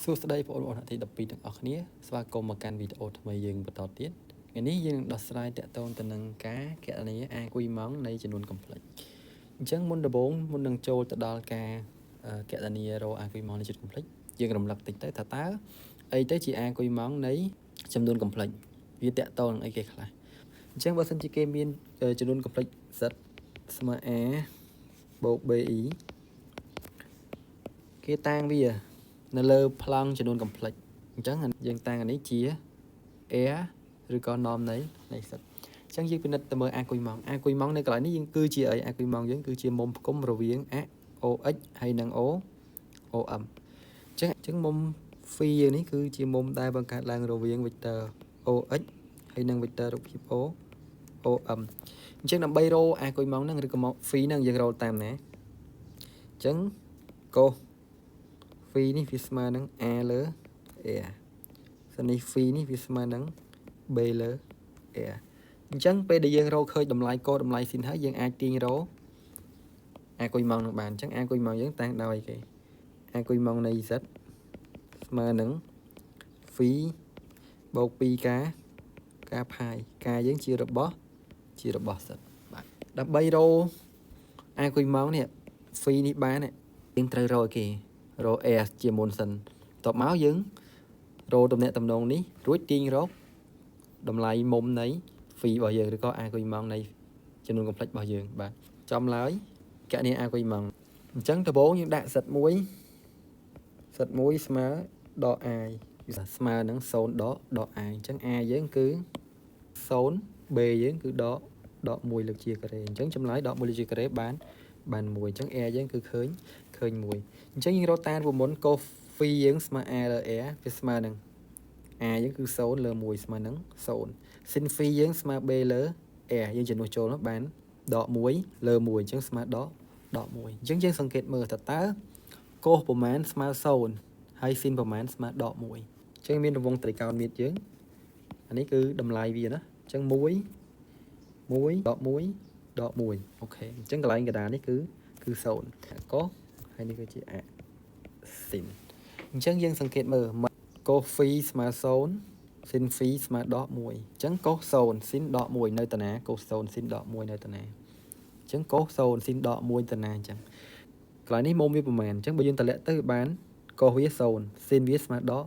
សួស្តីបងប្អូនទាំងពីរទាំងអស់គ្នាស្វាគមន៍មកកាន់វីដេអូថ្មីយើងបន្តទៀតថ្ងៃនេះយើងនឹងដោះស្រាយតាក់ទងទៅនឹងការគណនាអាគុយម៉ង់នៃចំនួនកំ plex អញ្ចឹងមុនដំបូងមុននឹងចូលទៅដល់ការគណនារកអាគុយម៉ង់នៃចំនួនកំ plex យើងរំលឹកតិចទៅថាតើអីទៅជាអាគុយម៉ង់នៃចំនួនកំ plex វាតាក់ទងនឹងអីគេខ្លះអញ្ចឹងបើសិនជាគេមានចំនួនកំ plex z ស្មើ a បូក be គេតាំងវានៅលើប្លង់ចំនួនកំ plex អញ្ចឹងយើងតាំងអានេះជា air ឬក៏ norm នៃសិតអញ្ចឹងយើងពិនិត្យទៅមើលអាគុយម៉ង់នៅកន្លែងនេះយើងគឺជាអីអាគុយម៉ង់យើងគឺជាមុំផ្គុំរវាង OX ហើយនិង OM អញ្ចឹងមុំ phi យើងនេះគឺជាមុំដែលបង្កើតឡើងរវាង vector OX ហើយនិង vector រូបភាព OM អញ្ចឹងដើម្បីរកអាគុយម៉ង់ហ្នឹងឬក៏ phi ហ្នឹងយើងរកតាមណាអញ្ចឹង cos phi នេះវាស្មើនឹង a លើ air សិននេះ phi នេះវាស្មើនឹង b លើ air អញ្ចឹងពេលដែលយើងរកឃើញតម្លៃកតម្លៃ sin ហើយយើងអាចទាញរកអាគុយម៉ង់នឹងបានអញ្ចឹងអាគុយម៉ង់យើងតាំងដោយគេអាគុយម៉ង់នៃ z ស្មើនឹង phi បូក 2k ការផាយការយើងជារបស់z បាទដើម្បីរកអាគុយម៉ង់នេះ phi នេះបានយើងត្រូវរកគេរក air ជាមុនសិនតបមកយើងរកតំណែងតំណងនេះរួចទាញរកតម្លៃមុំនៃ phi របស់យើងឬក៏អាគុយម៉ង់នៃចំនួនកំ plex របស់យើងបាទចំឡើយគណនាអាគុយម៉ង់អញ្ចឹងដំបូងយើងដាក់ z1 ស្មើដក i ស្មើនឹង0ដក i អញ្ចឹង a យើងគឺ0 b យើងគឺដក1លើកជាការ៉េអញ្ចឹងចម្លើយដក1លើកជាការ៉េបាន1អញ្ចឹង a យើងគឺឃើញ1អញ្ចឹងយើងរកតានពីមុន cos phi យើងស្មើ a លើ air វាស្មើនឹង a យើងគឺ0លើ1ស្មើនឹង0 sin phi យើងស្មើ b លើ air យើងចំនួនចូលនោះបានដក1លើ1អញ្ចឹងស្មើដក1អញ្ចឹងយើងសង្កេតមើលតើ cos ប្រមាណស្មើ0ហើយ sin ប្រមាណស្មើដក1អញ្ចឹងមានរង្វង់ត្រីកោណមាត្រយើងអានេះគឺតម្លៃវាណាអញ្ចឹង1ដក1អូខេអញ្ចឹងកន្លែងកណ្ដាលនេះគឺ0 cos ហើយនេះគឺជា sin អញ្ចឹងយើងសង្កេតមើល cos phi ស្មើ0 sin phi ស្មើដក1អញ្ចឹង cos 0 sin ដក1នៅតាណា cos 0 sin ដក1នៅតាណាអញ្ចឹង cos 0 sin ដក1តាណាអញ្ចឹងកន្លែងនេះមុំវាប្រមាណអញ្ចឹងបើយើងតម្លាក់ទៅបាន cos វា0 sin វាស្មើដក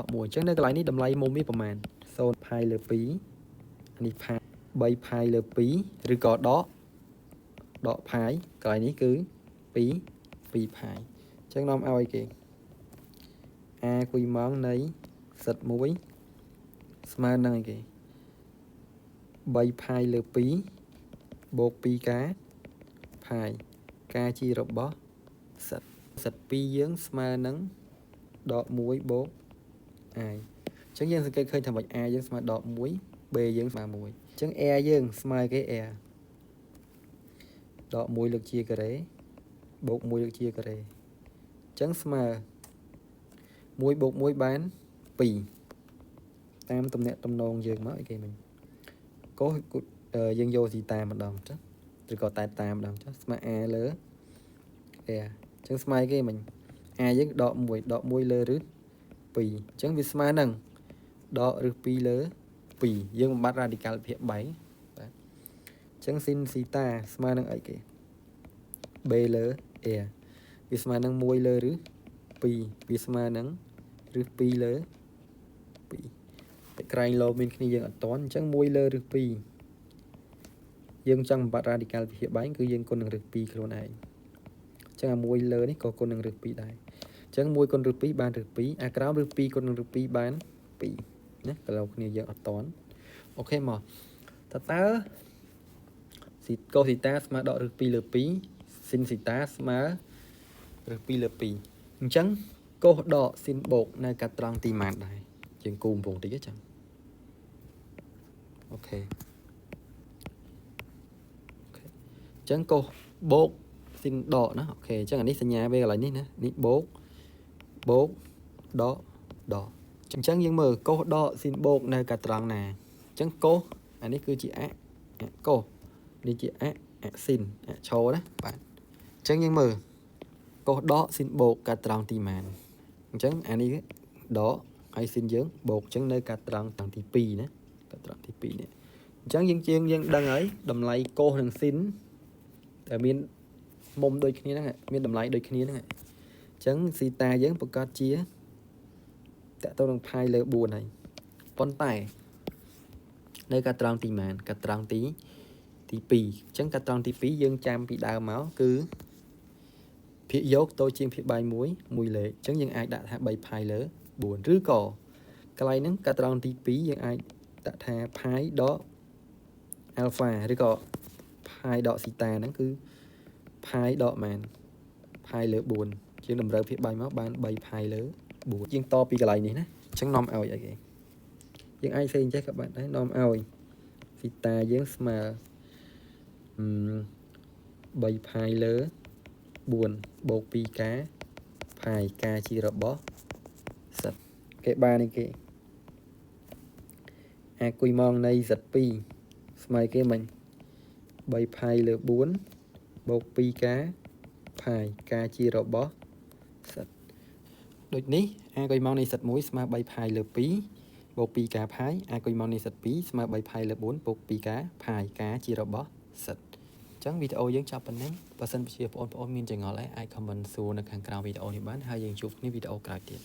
1អញ្ចឹងនៅកន្លែងនេះតម្លៃមុំវាប្រមាណ0 pi លើ2នេះ pi 3 pi លើ2ឬក៏ដក pi កន្លែងនេះគឺ2 pi អញ្ចឹងនាំឲ្យគេអាគុយម៉ង់នៃz1ស្មើនឹងអីគេ3 pi លើ2បូក 2k pi ការជារបស់z2 យើងស្មើនឹងដក1បូក i អញ្ចឹងយើងសង្កេតឃើញថាម៉េច a យើងស្មើដក1 b យើងស្មើ1អញ្ចឹង air យើងស្មើគេ air ដក1លើកជាការ៉េបូក1លើកជាការ៉េអញ្ចឹងស្មើ1បូក1បាន2តាមតំណែងតំណងយើងមកអីគេមិញកុសយើងយកស៊ីតាម្ដងចុះឬក៏តែតាមម្ដងចុះស្មើ a លើ air អញ្ចឹងស្មើគេមិញ a យើងដក1លើរឹស2អញ្ចឹងវាស្មើនឹងដករឹស2លើ2យើងបំបត្តិ radical ភាពបែកបាទអញ្ចឹង sin theta ស្មើនឹងអីគេ b លើ air វាស្មើនឹង1លើរឹស2វាស្មើនឹងរឹស2លើ2តែក្រែងលោមានគ្នាយើងអត់តន់អញ្ចឹង1លើរឹស2យើងចង់បំបត្តិ radical ភាពបែកគឺយើងគុណនឹងរឹស2ខ្លួនឯងអញ្ចឹងអា1លើនេះក៏គុណនឹងរឹស2ដែរអញ្ចឹង1គុណរឹស2បានរឹស2អាក្រោមរឹស2គុណនឹងរឹស2បាន2ណាកន្លោគ្នាយើងអត់តន់អូខេមកតើcos theta ស្មើដករឹស2លើ2 sin theta ស្មើរឹស2លើ2អញ្ចឹងកុសដក sin បូកនៅកាត់ត្រង់ទីម៉ានដែរយើងគូកំពងតិចទេចឹងអូខេអញ្ចឹងកុសបូក sin ដកណាអូខេអញ្ចឹងអានេះសញ្ញាវាកន្លែងនេះណានេះបូកដកអញ្ចឹងយើងមើលកុសដក sin បូកនៅកាត់ត្រង់ណាអញ្ចឹងកុសអានេះគឺជាកុសនេះជាsin ឈរណាបាទអញ្ចឹងយើងមើលកុសដក sin បូកកាត់ត្រង់ទីម៉ានអញ្ចឹងអានេះ đó hay xin dưỡng bột chẳng nơi cả trăng tí pi nữa cả trăng tí pi này chẳng dân chiên dân đang ấy đầm lại cô thằng xin ở miền mông đôi kia đó miền đầm lại đôi kia đó chẳng si ta dưỡng bột cát chia tại tôi đang phai lỡ buồn này con tài nơi cả trăng tí màn cả trăng tí pi chẳng cả trăng tí pi dân chăm bị đau máu cứ phía dốt tôi chiên phía bài muối mùi lệ chẳng những ai đã thả bay phai lỡ buồn rứ cò cái này nâng cả tròn tí phí những ai đã thả phái đó alpha rứ cò phái đọ sita nó cứ phái đọ màn phái lỡ buồn chứ nằm rơi phía bài máu ban bay phai lỡ buồn chiên to pi cái này nè chẳng nom ao vậy kìa những ai xem chắc các bạn thấy nom ao sita với mà bay phai lỡ buồn bột pi cá phai ca chi rập bó sạch cái ba này kìa quy mong này giật pi smile cái mình bay phai lửa 4 bột pi cá phai ca chi rập bó sạch đôi ní quy mong này sạch mũi smile bay phai lửa pí bột pi cá phai quy mong này sạch pí smile bay phai lửa 4 bột pi cá phai cá chi rập bó sạch chẳng video dẫn cho bạn nè và xin chia ôn miên chẳng ngỏ lại ai comment xuống ởខាងក្រោម video នេះបានហើយយើងជួបគ្នា video ក្រោយទៀត